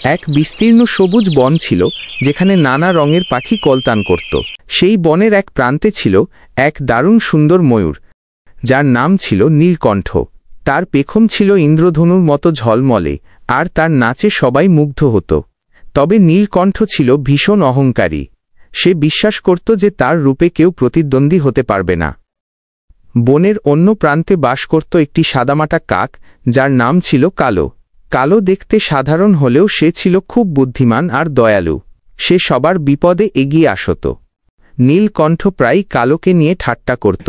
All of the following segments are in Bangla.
এক বিস্তীর্ণ সবুজ বন ছিল, যেখানে নানা রঙের পাখি কলতান করত। সেই বনের এক প্রান্তে ছিল এক দারুণ সুন্দর ময়ূর, যার নাম ছিল নীলকণ্ঠ। তার পেখম ছিল ইন্দ্রধনুর মতো ঝলমলে, আর তার নাচে সবাই মুগ্ধ হতো। তবে নীলকণ্ঠ ছিল ভীষণ অহংকারী। সে বিশ্বাস করত যে তার রূপে কেউ প্রতিদ্বন্দ্বী হতে পারবে না। বনের অন্য প্রান্তে বাস করত একটি সাদামাটা কাক, যার নাম ছিল কালো। কালো দেখতে সাধারণ হলেও সে ছিল খুব বুদ্ধিমান আর দয়ালু। সে সবার বিপদে এগিয়ে আসত। নীলকণ্ঠ প্রায় কালোকে নিয়ে ঠাট্টা করত।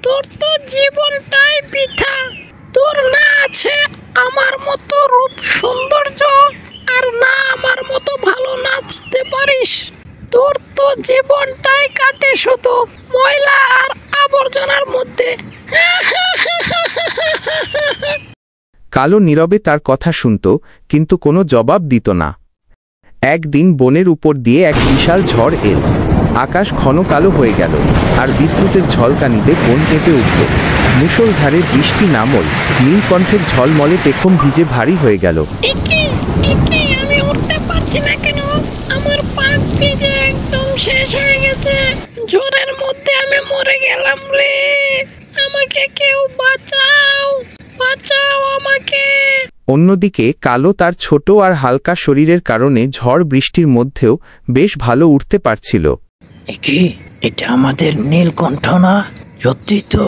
তোর তো জীবনটাই বৃথা। তোর না আছে আমার মতো রূপ সৌন্দর্য, আর না আমার মতো ভালো নাচতে পারিস। তোর তো জীবনটাই কাটে শুধু ময়লা আর আবর্জনার মধ্যে। কালো নীরবে তার কথা শুনত, কিন্তু কোনো জবাব দিত না। একদিন বনের উপর দিয়ে এক বিশাল ঝড় এল। আকাশ ঘন কালো হয়ে গেল, আর বিদ্যুতের ঝলকানিতে বন কেঁপে উঠল। মুষলধারে বৃষ্টি নামল, নীলকণ্ঠের ঝলমলে পেখম ভিজে ভারী হয়ে গেল। আমি উঠতে পারছি না কেন? আমার পা ভিজে একদম শেষ হয়ে গেছে। ঝড়ের মধ্যে আমি মরে গেলাম রে। আমাকে কেউ বাঁচাও, বাঁচাও আমাকে। অন্যদিকে কালো তার ছোট আর হালকা শরীরের কারণে ঝড় বৃষ্টির মধ্যেও বেশ ভালো উঠতে পারছিল। এটা আমাদের নীলকণ্ঠ না? সত্যি তো।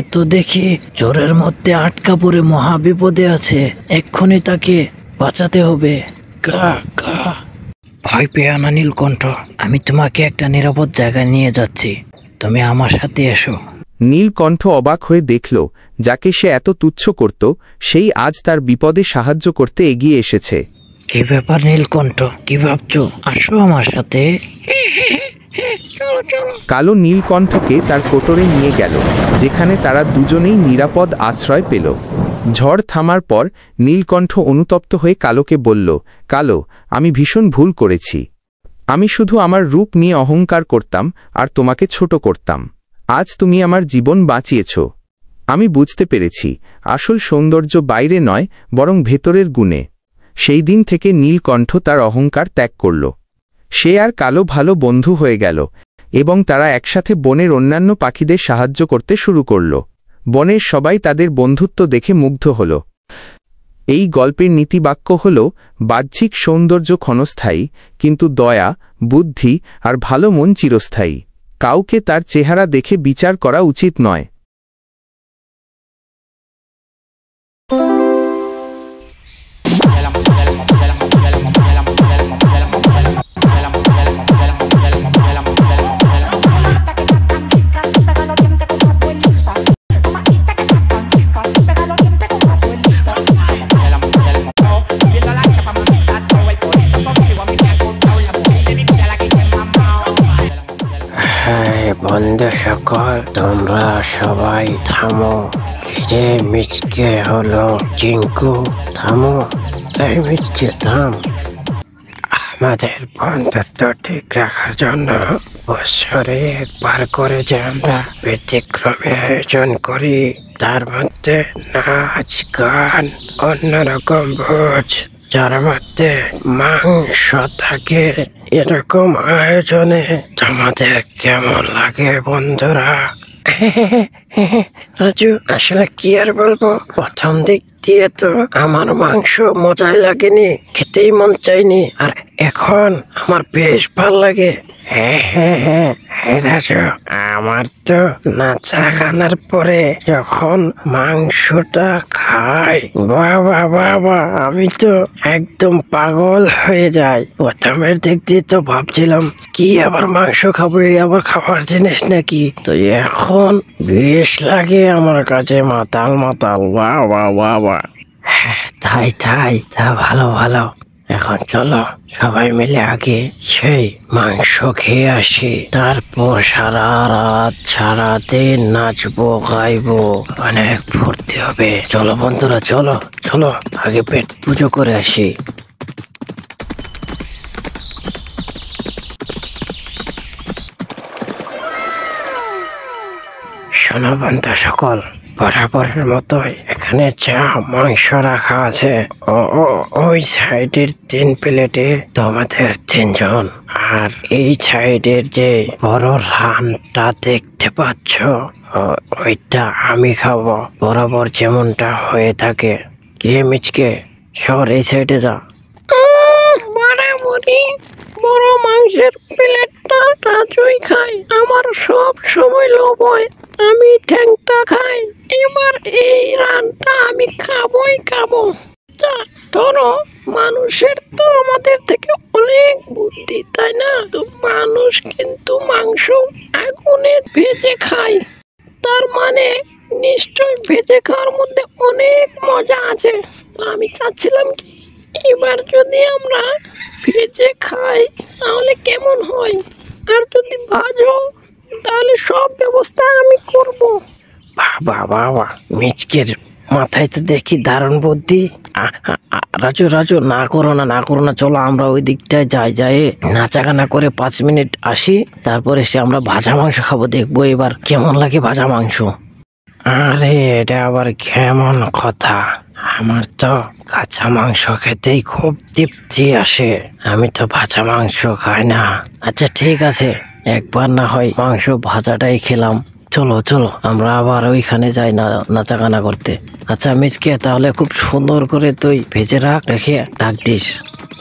এত দেখি ঝড়ের মধ্যে আটকা পড়ে মহা বিপদে আছে। এক্ষুনি তাকে বাঁচাতে হবে। ভয় পেও না নীলকণ্ঠ, আমি তোমাকে একটা নিরাপদ জায়গায় নিয়ে যাচ্ছি। তুমি আমার সাথে এসো। নীলকণ্ঠ অবাক হয়ে দেখল, যাকে সে এত তুচ্ছ করত, সেই আজ তার বিপদে সাহায্য করতে এগিয়ে এসেছে। কি ব্যাপার নীলকণ্ঠ, কি ভাবছো? আসো আমার সাথে। কালো নীলকণ্ঠকে তার কোটরে নিয়ে গেল, যেখানে তারা দুজনেই নিরাপদ আশ্রয় পেল। ঝড় থামার পর নীলকণ্ঠ অনুতপ্ত হয়ে কালোকে বলল, কালো, আমি ভীষণ ভুল করেছি। আমি শুধু আমার রূপ নিয়ে অহংকার করতাম আর তোমাকে ছোট করতাম। আজ তুমি আমার জীবন বাঁচিয়েছ। আমি বুঝতে পেরেছি, আসল সৌন্দর্য বাইরে নয়, বরং ভেতরের গুণে। সেই দিন থেকে নীলকণ্ঠ তার অহংকার ত্যাগ করল। সে আর কালো ভালো বন্ধু হয়ে গেল, এবং তারা একসাথে বনের অন্যান্য পাখিদের সাহায্য করতে শুরু করল। বনের সবাই তাদের বন্ধুত্ব দেখে মুগ্ধ হল। এই গল্পের নীতিবাক্য হল, বাহ্যিক সৌন্দর্য ক্ষণস্থায়ী, কিন্তু দয়া, বুদ্ধি আর ভালো মন চিরস্থায়ী। কাউকে তার চেহারা দেখে বিচার করা উচিত নয়। বন্ধু সকল, তোমরা সবাই থামো। খিদে মিচকে হলো। চিঙ্কু থামো। এই মিচকে থাম। আমাদের বন্ধুত্ব ঠিক রাখার জন্য বছরে একবার করে যে আমরা ব্যতিক্রমী আয়োজন করি, তার মধ্যে নাচ, গান, অন্যরকম ভোজ, যার মধ্যে মাংস থাকে, এরকম আয়োজনে তোমাদের কেমন লাগে বন্ধুরা? রাজু, আসলে কি আর বলবো, প্রথম দিক দিয়ে তো আমার মাংস মজাই লাগেনি, খেতেই মন চাইনি, আর এখন আমার বেশ ভাল লাগে। হ্যাঁ রাজু, আমার তো নাচা গানার পরে যখন মাংসটা খাই, বাবা বাবা, আমি তো একদম পাগল হয়ে যাই। প্রথমের দিক দিয়ে তো ভাবছিলাম কি আবার মাংস খাবো, আবার খাবার জিনিস নাকি, তো এখন বেশ লাগে আমার কাছে, মাতাল মাতাল। বাবা বাবা। তাই তা ভালো ভালো। এখন চলো সবাই মিলে আগে সেই মাংস খেয়ে আসি, তারপর সারা রাত সারাদিন নাচবো, গাইবো, অনেক ফুর্তি হবে। চলো বন্ধুরা, চলো চলো আগে পেট পুজো করে আসি। শোনো বন্ধু সকল, বরাবরের মতোই এখানে যা মাংস রাখা আছে ওই সাইডের 3 প্লেটে তোমাদের 3 জন, আর এই সাইডের যে বড় রানটা দেখতে পাচ্ছ ওইটা আমি খাবো, বরাবর যেমনটা হয়ে থাকে। কিরে মিচকে, সর এই সাইডে যা। বরাবরই বড় মাংসের প্লেটটা রাজুই খাই, আমার সব সময় লোভ হয়, আমি ঠ্যাংটা খাই, এবার এই রানটা আমি খাবোই খাবো। ধরো মানুষের তো আমাদের থেকে অনেক বুদ্ধি, তাই না? তো মানুষ কিন্তু মাংস আগুনে ভেজে খায়, তার মানে নিশ্চয় ভেজে খাওয়ার মধ্যে অনেক মজা আছে। আমি চাচ্ছিলাম কি এবার যদি আমরা ভেজে খাই তাহলে কেমন হয়, আর যদি ভাজো তাহলে সব ব্যবস্থা আমি করব। বাবা বাবা, মিচকের মাথায় তো দেখি দারুণ বুদ্ধি। রাজু রাজু, না করো না, চলো আমরা ওই দিকটায় যাই নাচাগানা করে 5 মিনিট আসি, তারপরে সে আমরা ভাজা মাংস খাবো, দেখবো এবার কেমন লাগে ভাজা মাংস। আরে এটা আবার কেমন কথা, আমার তো কাঁচা মাংস খেতেই খুব তৃপ্তি আসে, আমি তো ভাজা মাংস খাই না। আচ্ছা ঠিক আছে, একবার না হয় মাংস ভাজাটাই খেলাম, চলো চলো আমরা আবার ওইখানে যাই না নাচাগানা করতে। আচ্ছা মিচকে, তাহলে খুব সুন্দর করে তুই ভেজে রেখে ডাক দিস,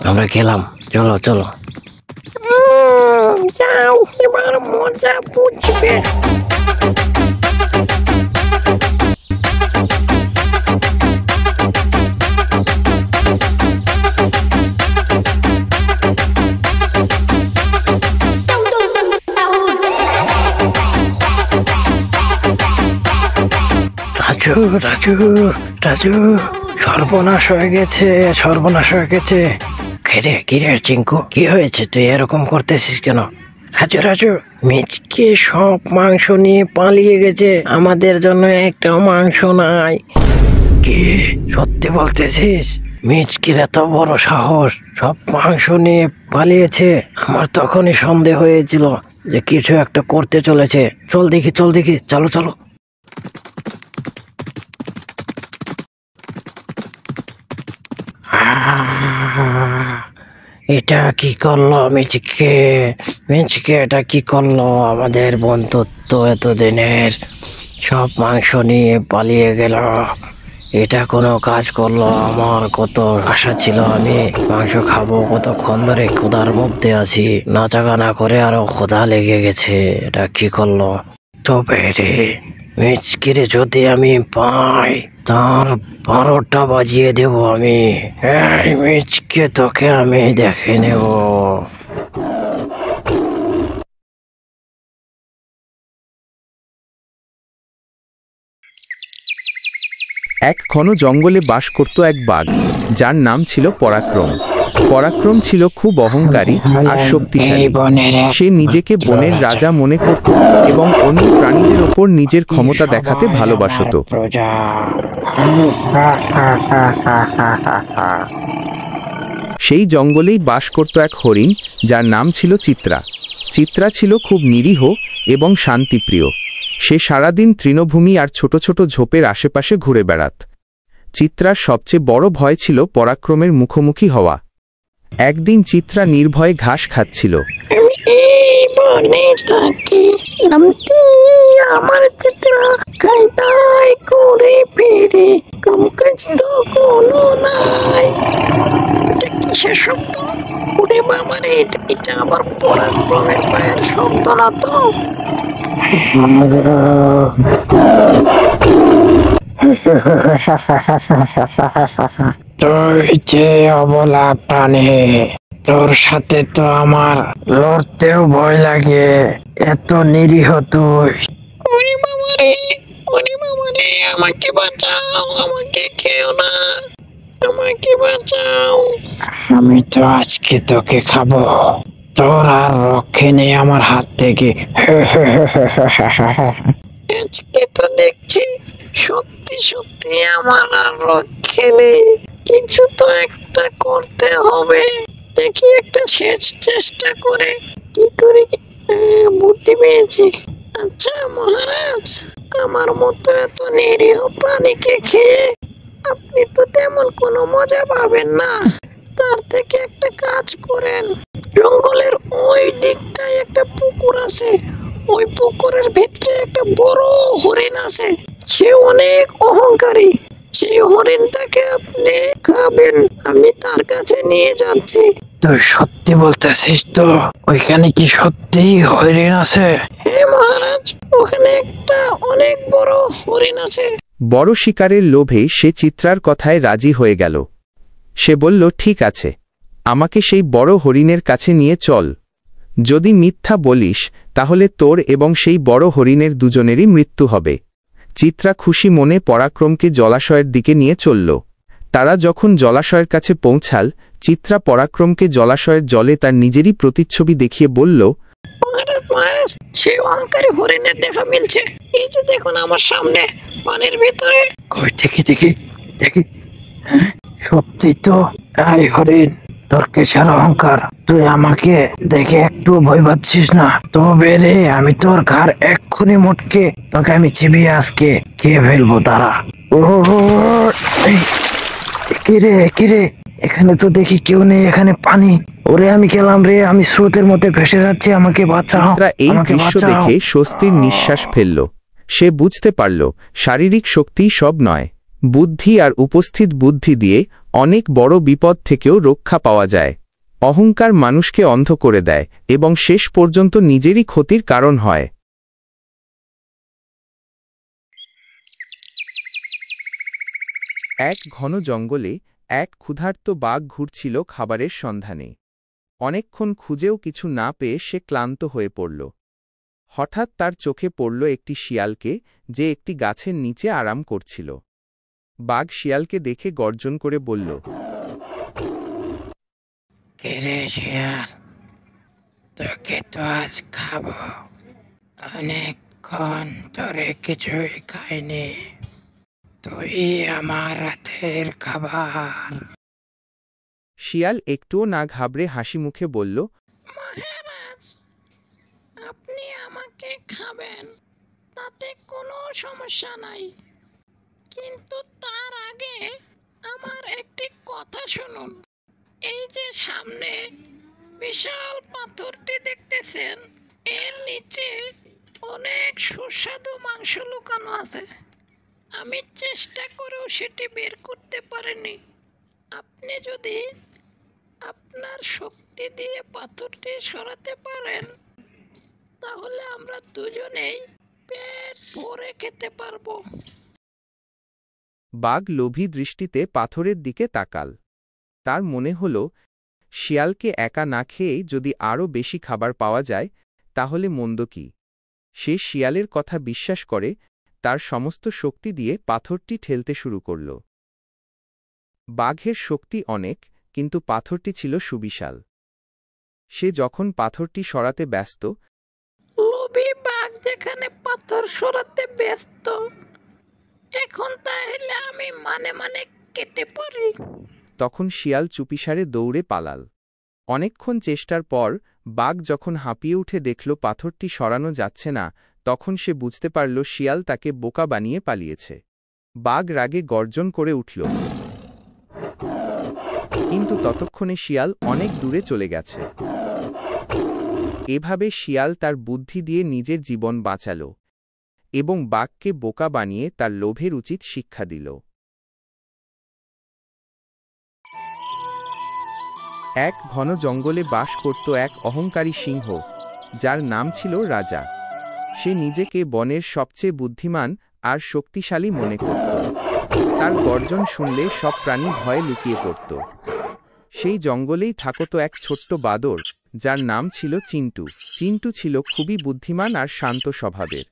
আমরা গেলাম, চলো চলো। যাও, এবার মজা বুঝবে। রাজু রাজু রাজু, সর্বনাশ হয়ে গেছে। কিরে চিঙ্কু, কি হয়েছে? তুই এরকম করতেছিস কেন? রাজু, মিচকে সব মাংস নিয়ে পালিয়ে গেছে, আমাদের জন্য একটা মাংস নাই। কি সত্যি বলতেছিস? মিচকির এত বড় সাহস, সব মাংস নিয়ে পালিয়েছে? আমার তখনই সন্দেহ হয়েছিল যে কিছু একটা করতে চলেছে। চল দেখি, চলো। এটা কি করলো মিচকে, এটা কি করলো? আমাদের বন্ধুত্ব এতদিনের সব মাংস নিয়ে পালিয়ে গেল, এটা কোনো কাজ করলো? আমার কত আশা ছিল, আমি মাংস খাবো, কতক্ষণ ধরে ক্ষুধার মধ্যে আছি, নাচাগানা করে আরো ক্ষুধা লেগে গেছে, এটা কি করলো? তবে রে মিচকিরে যদি আমি পাই তার 12টা বাজিয়ে দেব আমি। এই মিচকে, তোকে আমি দেখে নেব। এক ঘন জঙ্গলে বাস করত এক বাঘ, যার নাম ছিল পরাক্রম। পরাক্রম ছিল খুব অহংকারী আর শক্তিশালী। সে নিজেকে বনের রাজা মনে করত এবং অন্য প্রাণীদের ওপর নিজের ক্ষমতা দেখাতে ভালোবাসত। সেই জঙ্গলেই বাস করত এক হরিণ, যার নাম ছিল চিত্রা। চিত্রা ছিল খুব নিরীহ এবং শান্তিপ্রিয়। সে সারাদিন তৃণভূমি আর ছোট ছোট ঝোপের আশেপাশে ঘুরে বেড়াত। চিত্রার সবচেয়ে বড় ভয় ছিল পরাক্রমের মুখোমুখি হওয়া। একদিন চিত্রা নির্ভয়ে ঘাস খাচ্ছিল। আমি এই বনে থাকি, নামটি আমার চিত্রা, কায়দাই করে ফিরে, কাজ তো কোনো নাই। এটা কিসের শব্দ? ওরে বাবারে, এটা আবার পরাক্রমের পায়ের শব্দ না তো? তুই যে অবলা প্রাণী, তোর সাথে তো আমার লড়তেও ভয় লাগে, এত নিরীহ তুই। ওরে বাবারে, আমাকে বাঁচাও, আমাকে খেও না, আমাকে বাঁচাও। আমি তো আজকে তোকে খাবো, তোর আর রক্ষে নেই আমার হাত থেকে। আজকে তো দেখছি সত্যি আমার আর রক্ষে নেই, কিছু তো একটা করতে হবে। দেখি একটা শেষ চেষ্টা করে কি করি। বুদ্ধি পেয়েছি। আচ্ছা মহারাজ, আমার মতো এত নিরীহ প্রাণীকে খেয়ে আপনি তো তেমন কোনো মজা পাবেন না। তার থেকে একটা কাজ করেন, জঙ্গলের ওই দিকটায় একটা পুকুর আছে, ওই পুকুরের ভিতরে একটা বড় হরিণ আছে। সে অনেক অহংকারী। সেই হরিণটাকে আপনি খাবেন, আমি তার কাছে নিয়ে যাচ্ছি। তুই সত্যি বলতেছিস তো? ওইখানে কি সত্যি হরিণ আছে? হ্যাঁ মহারাজ, ওখানে একটা অনেক বড় হরিণ আছে। বড় শিকারের লোভে সে চিত্রার কথায় রাজি হয়ে গেল। সে বলল, ঠিক আছে, আমাকে সেই বড় হরিণের কাছে নিয়ে চল। যদি মিথ্যা বলিস তাহলে তোর এবং সেই বড় হরিণের দুজনেরই মৃত্যু হবে। চিত্রা খুশি মনে পরাক্রমকে জলাশয়ের দিকে নিয়ে চলল। তারা যখন জলাশয়ের কাছে পৌঁছাল, চিত্রা পরাক্রমকে জলাশয়ের জলে তার নিজেরই প্রতিচ্ছবি দেখিয়ে বলল, মহারাজ মহারাজ, সেই অহংকারী হরিণের দেখা মিলছে। এই যে দেখুন আমার সামনে পানির ভিতরে। কই দেখি দেখি দেখি। হ্যাঁ, সত্যি তো। এই হরিণ, তোর কিসের অহংকার? তুই আমাকে দেখে একটু ভয় পাচ্ছিস না? তবে রে, আমি তোর ঘাড় এক্ষুনি মোটকে তোকে আমি চিবিয়ে আজকে খেয়ে ফেলবো। দাঁড়া। ও এই, কিরে কিরে, এখানে তো দেখি কেউ নেই, এখানে পানি। ওরে আমি গেলাম রে, আমি স্রোতের মধ্যে ভেসে যাচ্ছি, আমাকে বাঁচাও, চিত্রা এই আমাকে দৃশ্য বাঁচাও। দেখে স্বস্তির নিঃশ্বাস ফেলল। সে বুঝতে পারল শারীরিক শক্তিই সব নয়, বুদ্ধি আর উপস্থিত বুদ্ধি দিয়ে অনেক বড় বিপদ থেকেও রক্ষা পাওয়া যায়। অহংকার মানুষকে অন্ধ করে দেয় এবং শেষ পর্যন্ত নিজেরই ক্ষতির কারণ হয়। এক ঘন জঙ্গলে এক ক্ষুধার্ত বাঘ ঘুরছিল খাবারের সন্ধানে। অনেকক্ষণ খুঁজেও কিছু না পেয়ে সে ক্লান্ত হয়ে পড়ল। হঠাৎ তার চোখে পড়ল একটি শিয়ালকে, যে একটি গাছের নিচে আরাম করছিল। বাঘ শিয়ালকে দেখে গর্জন করে বলল, কিরে শিয়াল, তোকে তো আজ খাবো। অনেকক্ষণ ধরে কিছুই খাইনি, তুই আমার রাতের খাবার। শিয়াল একটুও না ঘাবড়ে হাসি মুখে বলল, মহারাজ, আপনি আমাকে খাবেন, তাতে কোনো সমস্যা নাই, কিন্তু তার আগে আমার একটি কথা শুনুন। এই যে সামনে বিশাল পাথরটি দেখতেছেন, এর নিচে অনেক সুস্বাদু মাংস লুকানো আছে। আমি চেষ্টা করেও সেটি বের করতে পারিনি। আপনি যদি আপনার শক্তি দিয়ে পাথরটি সরাতে পারেন, তাহলে আমরা দুজনেই পেট ভরে খেতে পারবো। বাঘ লোভী দৃষ্টিতে পাথরের দিকে তাকাল। তার মনে হল, শিয়ালকে একা না খেয়েই যদি আরও বেশি খাবার পাওয়া যায় তাহলে মন্দ কি। সে শিয়ালের কথা বিশ্বাস করে তার সমস্ত শক্তি দিয়ে পাথরটি ঠেলতে শুরু করল। বাঘের শক্তি অনেক, কিন্তু পাথরটি ছিল সুবিশাল। সে যখন পাথরটি সরাতে ব্যস্ত, লোভী বাঘ যেখানে পাথর সরাতে ব্যস্ত, এখন তাহলে আমি মানে মানে কেটে পড়ি। তখন শিয়াল চুপিসারে দৌড়ে পালাল। অনেকক্ষণ চেষ্টার পর বাঘ যখন হাঁপিয়ে উঠে দেখল পাথরটি সরানো যাচ্ছে না, তখন সে বুঝতে পারল শিয়াল তাকে বোকা বানিয়ে পালিয়েছে। বাঘ রাগে গর্জন করে উঠল, কিন্তু ততক্ষণে শিয়াল অনেক দূরে চলে গেছে। এভাবে শিয়াল তার বুদ্ধি দিয়ে নিজের জীবন বাঁচাল এবং বাঘকে বোকা বানিয়ে তার লোভের উচিত শিক্ষা দিল। এক ঘন জঙ্গলে বাস করত এক অহংকারী সিংহ, যার নাম ছিল রাজা। সে নিজেকে বনের সবচেয়ে বুদ্ধিমান আর শক্তিশালী মনে করত। তার গর্জন শুনলে সব প্রাণী ভয়ে লুকিয়ে পড়ত। সেই জঙ্গলেই থাকত এক ছোট্ট বাদর, যার নাম ছিল চিন্টু। চিন্টু ছিল খুবই বুদ্ধিমান আর শান্ত স্বভাবের।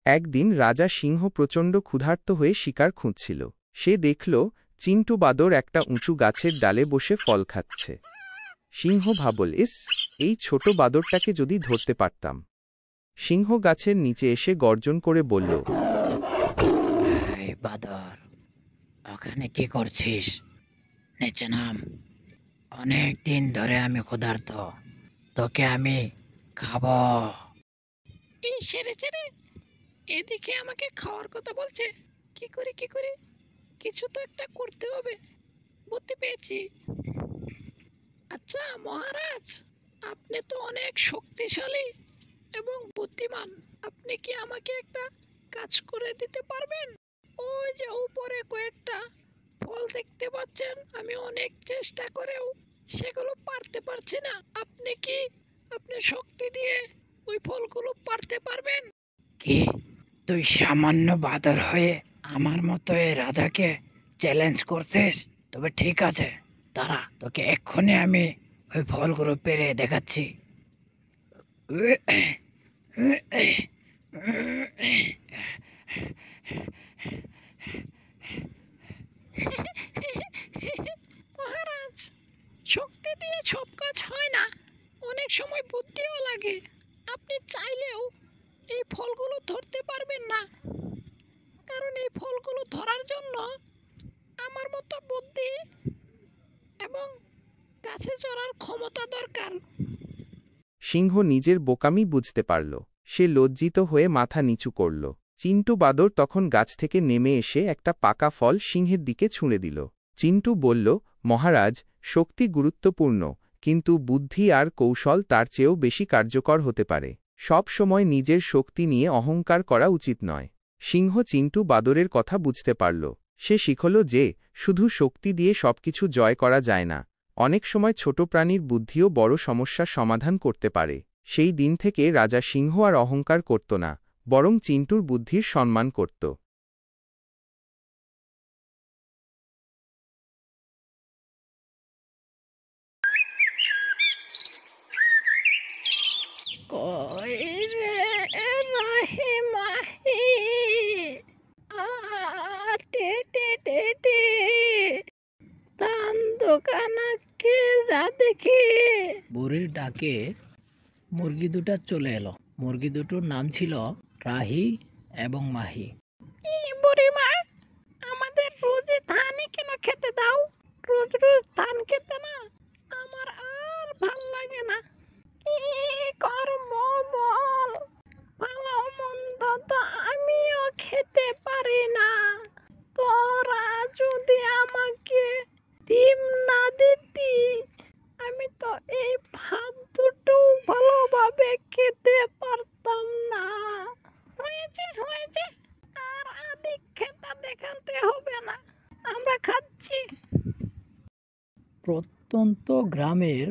একদিন রাজা সিংহ প্রচণ্ড ক্ষুধার্ত হয়ে শিকার খুঁজছিল। সে দেখল চিন্টু বাদর একটা উঁচু গাছের ডালে বসে ফল খাচ্ছে। সিংহ ভাবল, ইস, এই ছোট বাদরটাকে যদি ধরতে পারতাম। সিংহ গাছের নিচে এসে গর্জন করে বলল, এই বাদর, ওখানে কি করছিস? নিচে নাম। অনেক দিন ধরে আমি ক্ষুধার্ত, তোকে আমি খাবো। এই সেরে সেরে, এদিকে আমাকে খাওয়ার কথা বলছে। কি করি কি করি, কিছু তো একটা করতে হবে। বুদ্ধি পেয়েছি। আচ্ছা মহারাজ, আপনি তো অনেক শক্তিশালী এবং বুদ্ধিমান। আপনি কি আমাকে একটা কাজ করে দিতে পারবেন? ওই যে উপরে কয়েকটা ফল দেখতে পাচ্ছেন, আমি অনেক চেষ্টা করেও সেগুলো পারতে পারছি না। আপনি কি আপনি শক্তি দিয়ে ওই ফলগুলো পারতে পারবেন? কি, তুই সামান্য বাদর হয়ে আমার মতো এই রাজাকে চ্যালেঞ্জ করছিস? তবে ঠিক আছে, দাঁড়া, তোকে এক্ষুনি আমি ওই ফলগুলো পেরে দেখাচ্ছি। মহারাজ, শক্তি দিয়ে সব কাজ হয় না, অনেক সময় বুদ্ধিও লাগে। আপনি চাইলেও এই ফলগুলো ধরতে পারবেন না, কারণ এই ফলগুলো ধরার জন্য আমার মতো বুদ্ধি এবং গাছে চড়ার ক্ষমতা দরকার। সিংহ নিজের বোকামি বুঝতে পারল। সে লজ্জিত হয়ে মাথা নিচু করল। চিন্টু বাদর তখন গাছ থেকে নেমে এসে একটা পাকা ফল সিংহের দিকে ছুঁড়ে দিল। চিন্টু বলল, মহারাজ, শক্তি গুরুত্বপূর্ণ, কিন্তু বুদ্ধি আর কৌশল তার চেয়েও বেশি কার্যকর হতে পারে। সব সময় নিজের শক্তি নিয়ে অহংকার করা উচিত নয়। সিংহ চিন্টু বাদরের কথা বুঝতে পারল। সে শিখল যে শুধু শক্তি দিয়ে সবকিছু জয় করা যায় না, অনেক সময় ছোট প্রাণীর বুদ্ধিও বড় সমস্যার সমাধান করতে পারে। সেই দিন থেকে রাজা সিংহ আর অহংকার করত না, বরং চিন্টুর বুদ্ধির সম্মান করত। কই রে রাহি মাহি, তে তে তে তে, ধান দোকানকে যা দেখি। বুড়ির ডাকে মুরগি দুটা চলে এলো। মুরগি দুটোর নাম ছিল রাহি এবং মাহি। বুড়িমা, আমাদের রোজই ধানই কেন খেতে দাও? রোজ রোজ ধান খেতে না আমার আর ভাল লাগে না। কি কর্ম বল, ভালো মন্দ তো আমিও খেতে পারি না। তোরা যদি আমাকে ডিম না দিতি, আমি তো এই ভাত দুটো ভালোভাবে খেতে পারতাম না। হয়েছে হয়েছে, আর আদিক খেতা দেখাতে হবে না, আমরা খাচ্ছি। প্রত্যন্ত গ্রামের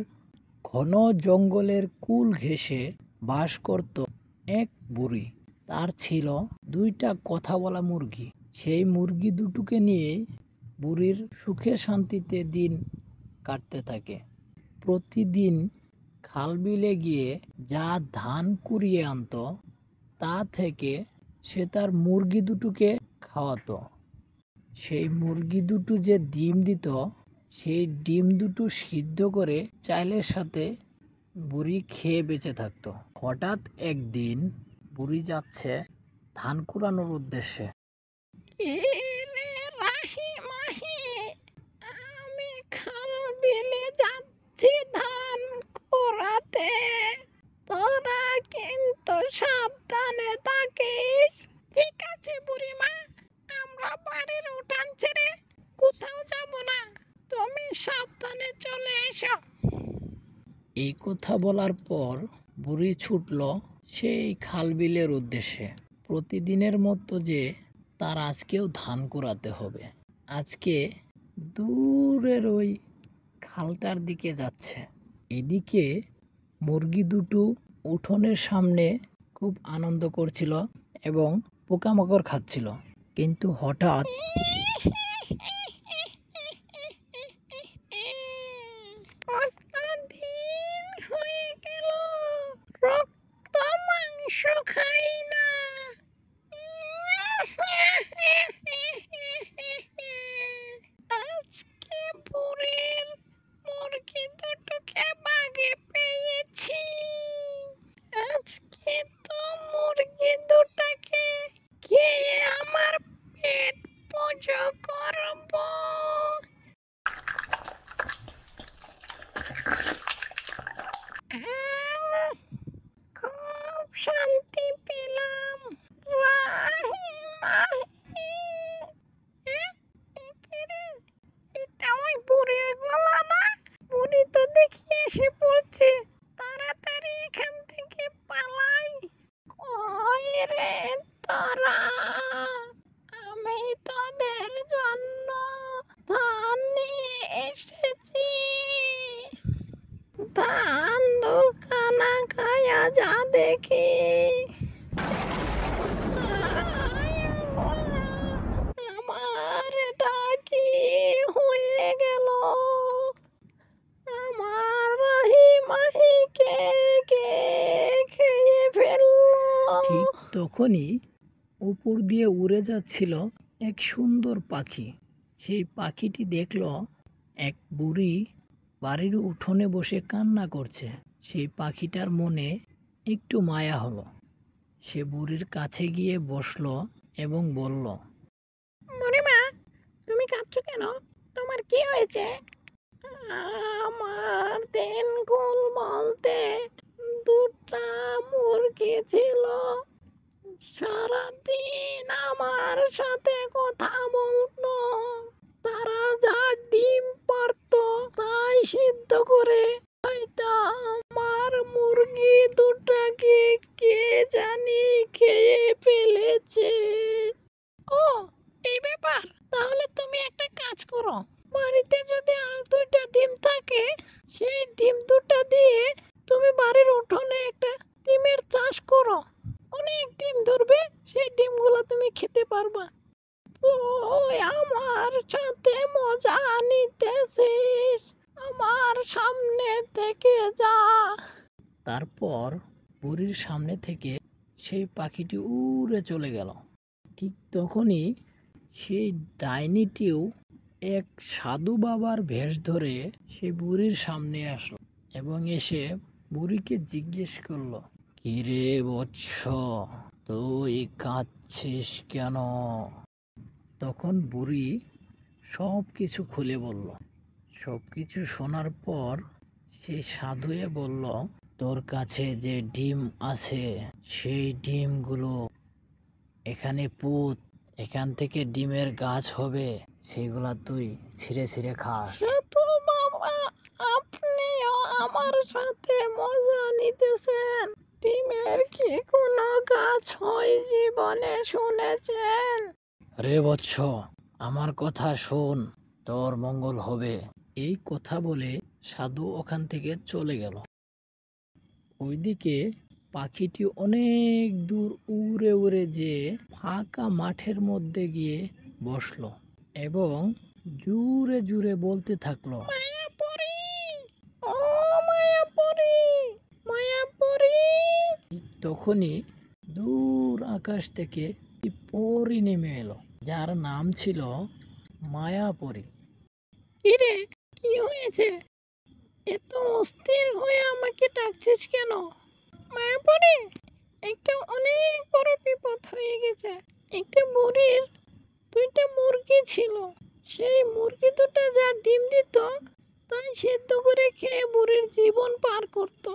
ঘন জঙ্গলের কুল ঘেঁষে বাস করত এক বুড়ি। তার ছিল দুইটা কথা বলা মুরগি। সেই মুরগি দুটোকে নিয়ে বুড়ির সুখে শান্তিতে দিন কাটতে থাকে। প্রতিদিন খাল বিলে গিয়ে যা ধান কুড়িয়ে আনতো, তা থেকে সে তার মুরগি দুটোকে খাওয়াতো। সেই মুরগি দুটো যে ডিম দিত, সেই ডিম দুটো সিদ্ধ করে চাইলের সাথে বুড়ি খেয়ে বেঁচে থাকতো। হঠাৎ একদিন বুড়ি যাচ্ছে ধান কুড়ানোর উদ্দেশ্যে। রে রাহি মাহি, আমি খাল বিলে যাচ্ছি ধান কুড়াতে, তোরা কিন্তু সাবধানে থাকিস। ঠিক আছে বুড়িমা, আমরা বাড়ির উঠান ছেড়ে কোথাও যাব না, তুমি সাবধানে চলে এসো। এই কথা বলার পর বুড়ি ছুটল সেই খাল বিলের উদ্দেশ্যে। প্রতিদিনের মতো যে তার আজকেও ধান কুড়াতে হবে। আজকে দূরের ওই খালটার দিকে যাচ্ছে। এদিকে মুরগি দুটো উঠোনের সামনে খুব আনন্দ করছিল এবং পোকামাকড় খাচ্ছিল। কিন্তু হঠাৎ কতদিন হয়ে গেল রক্ত মাংস খাই না। আজকে বুড়ির মুরগি দুটোকে বাগে পেয়েছি। আজকে তো মুরগি দুটাকে খেয়ে আমার পেট পুজো তখনই উপর দিয়ে উড়ে যাচ্ছিল এক সুন্দর পাখি। সেই পাখিটি দেখল এক বুড়ি বাড়ির উঠোনে বসে কান্না করছে। সেই পাখিটার মনে একটু মায়া হলো। সে বুড়ির কাছে গিয়ে বসলো এবং বলল, বুড়িমা, তুমি কাঁদছো কেন? তোমার কি হয়েছে? আমার দিনগুল বলতে দুটা মুরগি ছিল, সারাদিন আমার সাথে কথা বলতো। তারা যা ডিম পারতো তাই সিদ্ধ করে খাইতাম। আমার মুরগি দুটাকে কে জানি খেয়ে ফেলেছে। ও, এই ব্যাপার। তাহলে তুমি একটা কাজ করো, বাড়িতে যদি আর দুইটা ডিম থাকে, সেই ডিম দুটা দিয়ে তুমি বাড়ির উঠোনে একটা ডিমের চাষ করো। অনেক ডিম ধরবে, সেই ডিমগুলো তুমি খেতে পারবা। তুই আমার সাথে মজা নিতেছিস? আমার সামনে থেকে যা। তারপর বুড়ির সামনে থেকে সেই পাখিটি উড়ে চলে গেল। ঠিক তখনই সেই ডাইনিটিও এক সাধু বাবার ভেষ ধরে সেই বুড়ির সামনে আসলো এবং এসে বুড়িকে জিজ্ঞেস করলো, কিরে বৎস, তুই কাঁদছিস কেন? তখন বুড়ি সব কিছু খুলে বলল। সব কিছু শোনার পর সেই সাধুয়ে বলল, তোর কাছে যে ডিম আছে সেই ডিমগুলো এখানে পুঁত, এখান থেকে ডিমের গাছ হবে, সেগুলা তুই ছিঁড়ে ছিঁড়ে খাস। সাধু বাবা, আপনিও আমার সাথে মজা নিতেছেন? ডিমের কি কোনো গাছ হয় জীবনে শুনেছেন? রে বৎস, আমার কথা শোন, তোর মঙ্গল হবে। এই কথা বলে সাধু ওখান থেকে চলে গেল। ওইদিকে পাখিটি অনেক দূর উড়ে উড়ে যেয়ে ফাঁকা মাঠের মধ্যে গিয়ে বসলো এবং জোরে জোরে বলতে থাকলো, মায়াপুরী, ও মায়াপুরী, মায়াপুরী। তখনই দূর আকাশ থেকে একটি পরী নেমে এলো, যার নাম ছিল মায়াপরী। কিরে, কি হয়েছে? এত অস্থির হয়ে আমাকে ডাকছিস কেন? মায়াপুরী, একটা অনেক বড় বিপদ হয়ে গেছে। একটা বুড়ির দুইটা মুরগি ছিল। সেই মুরগি দুটো যা ডিম দিত তাই সেদ্ধ করে খেয়ে বুড়ির জীবন পার করত।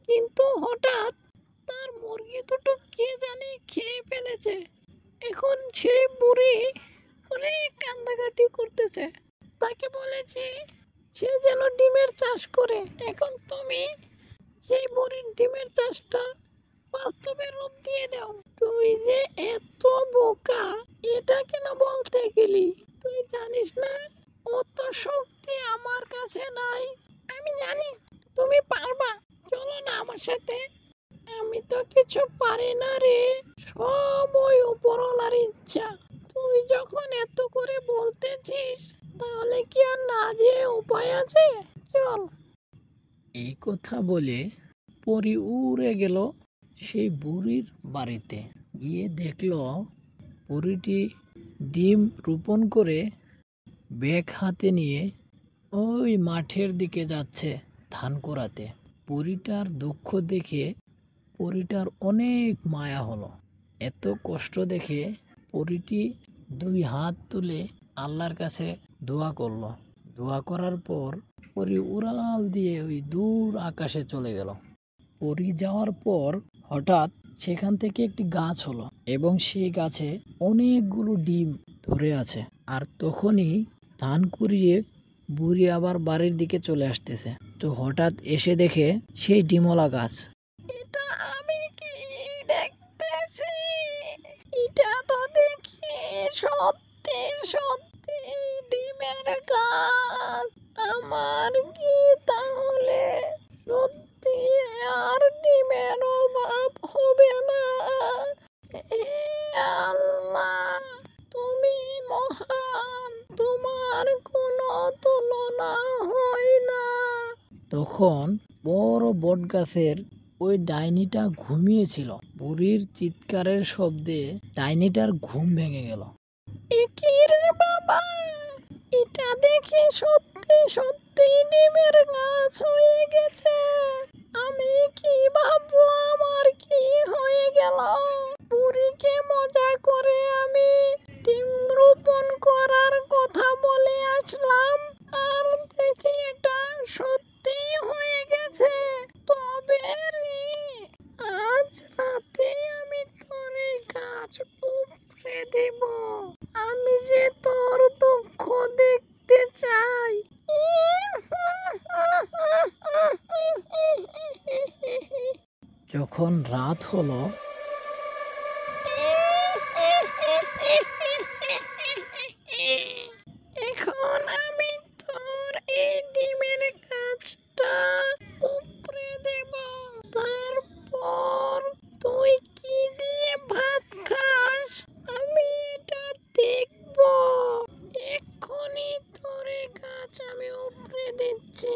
কিন্তু হঠাৎ তার মুরগি দুটো কে জানি খেয়ে ফেলেছে। এখন সেই বুড়ি অনেক কান্দাকাটি করতেছে। তাকে বলেছি সে যেন ডিমের চাষ করে। এখন তুমি সেই বুড়ির ডিমের চাষটা বাস্তবে রূপ দিয়ে দাও। তুই যে এত বোকা, এটা কেন বলতে গেলি? তুই জানিস না অত শক্তি আমার কাছে নাই। আমি জানি তুমি পারবা, চলো না আমার সাথে। আমি তো কিছু পারি না রে, সব ওই উপরওয়ালার ইচ্ছা। তুই যখন এত করে বলতেছিস, তাহলে কি আর না যেয়ে উপায় আছে? চল। এই কথা বলে পরী উড়ে গেল সেই বুড়ির বাড়িতে। গিয়ে দেখলো পরীটি ডিম রোপণ করে ব্যাগ হাতে নিয়ে ওই মাঠের দিকে যাচ্ছে ধান কুড়াতে। পরীটার দুঃখ দেখে পরীটার অনেক মায়া হলো। এত কষ্ট দেখে পরীটি দুই হাত তুলে আল্লাহর কাছে দোয়া করলো। দোয়া করার পর পরী উড়াল দিয়ে ওই দূর আকাশে চলে গেল। পরী যাওয়ার পর হঠাৎ সেখান থেকে একটি গাছ হলো এবং সেই গাছে অনেকগুলো ডিম ধরে আছে। আর তখনই ধান কুড়িয়ে বুড়ি আবার বাড়ির দিকে চলে আসতেছে। তো হঠাৎ এসে দেখে সেই ডিমওয়ালা গাছ। এটা আমি কি দেখতেছি? এটা তো দেখি সত্যি সত্যি ডিমের গাছ। আমার কি তাহলে সত্যি আর ডিমের অভাব হবে না? হে আল্লাহ, তুমি মহান, তোমার কোনো তুলনা হয় না। তখন বড় বট গাছের ওই ডাইনিটা ঘুমিয়েছিল। বুড়ির চিৎকারের শব্দে ডাইনিটার ঘুম ভেঙে গেল। কি রে বাবা, এটা দেখি সত্যি সত্যি ডিমের গাছ হয়ে গেছে। আমি কি ভাবলাম আর কি হয়ে গেল। বুড়িকে মজা করে আমি ডিম রোপণ করার কথা বলে আসলাম, আর দেখি এটা সত্যি হয়ে গেছে। তবে রে, আজ রাতে আমি তোর এই গাছ উপড়ে দেব। আমি যে তোর দুঃখ দেখতে চাই। যখন রাত হলো এখন আমি তোর এই ডিমের গাছটা উপড়ে দেব। তারপর তুই কি দিয়ে ভাত খাস আমি এটা দেখব। এক্ষুনি তোর এই গাছ আমি উপড়ে দিচ্ছি।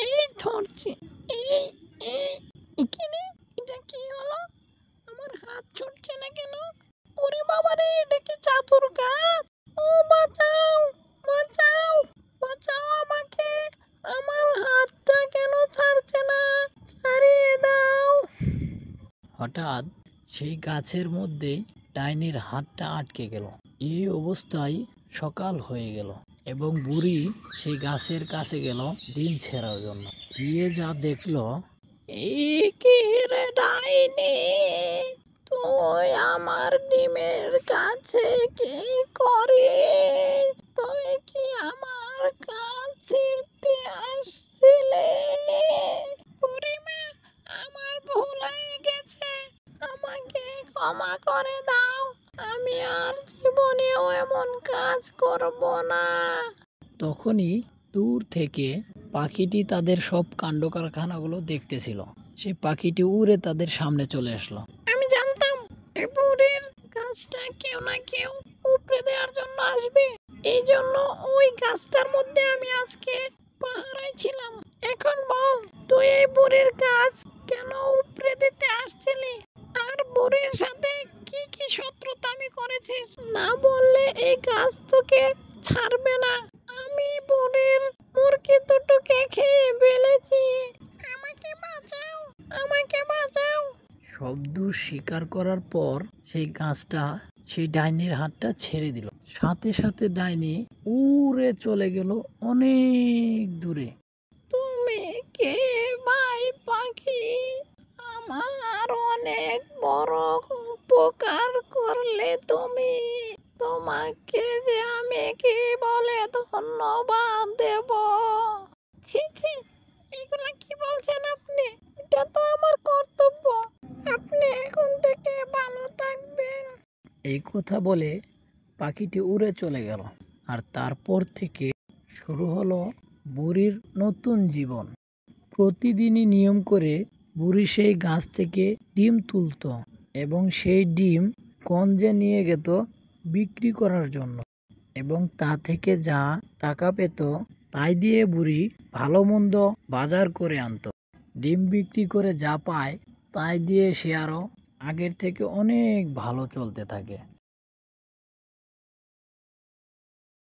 এই ধরছি। এই এই এখানে এটা কি হলো? আমার হাত ছুটছে না কেন? ওরে বাবা রে, এটা কি চাতুর গাছ? ও বাঁচাও, বাঁচাও, বাঁচাও আমাকে। আমার হাতটা কেন ছাড়ছে না? ছাড়িয়ে দাও। হঠাৎ সেই গাছের মধ্যে ডাইনির হাতটা আটকে গেল। এই অবস্থায় সকাল হয়ে গেল এবং বুড়ি সেই গাছের কাছে গেল ডিম ছেঁড়ার জন্য। গিয়ে যা দেখলো, এই কি রে ডাইনি, তুই আমার ডিমের কাছে কি করিস? তুই কি আমার কাজ ছিঁড়তে আসছিলে? বুড়িমা, আমার ভুল হয়ে গেছে, আমাকে ক্ষমা করে দাও। আমি আর জীবনেও এমন কাজ করব না। তখনই দূর থেকে পাখিটি তাদের সব কাণ্ড কারখানাগুলো দেখতেছিল। সেই পাখিটি উড়ে তাদের সামনে চলে আসলো। আমি জানতাম এই বুড়ির গাছটা কেউ না কেউ উপড়ে দেওয়ার জন্য আসবে। এই জন্য ওই গাছটার মধ্যে আমি আজকে পাহারায় ছিলাম। এখন বল, তুই এই বুড়ির গাছ কেন উপড়ে দিতে আসছিলি? আর বুড়ির সাথে কি কি শত্রুতা আমি করেছিস? না বললে এই গাছ তোকে ছাড়বে না। আমি বুড়ির মুরগি দুটোকে খেয়ে ফেলেছি। আমাকে বাঁচাও, আমাকে বাঁচাও। শব্দ স্বীকার করার পর সেই গাছটা সেই ডাইনির হাতটা ছেড়ে দিল। সাথে সাথে ডাইনি উড়ে চলে গেল অনেক দূরে। তুমি কে ভাই পাখি? আমার অনেক বড় উপকার করলে তুমি। তোমাকে যে আমি কি বলে ধন্যবাদ দেব? ছি ছি, এগুলা কি বলছেন আপনি? এটা তো আমার কর্তব্য। আপনি এখন থেকে ভালো থাকবেন। এই কথা বলে পাখিটি উড়ে চলে গেল। আর তারপর থেকে শুরু হলো বুড়ির নতুন জীবন। প্রতিদিনই নিয়ম করে বুড়ি সেই গাছ থেকে ডিম তুলতো এবং সেই ডিম গঞ্জে নিয়ে যেত বিক্রি করার জন্য, এবং তা থেকে যা টাকা পেত তাই দিয়ে বুড়ি ভালো মন্দ বাজার করে আনতো। ডিম বিক্রি করে যা পায় তাই দিয়ে সে আরো আগের থেকে অনেক ভালো চলতে থাকে।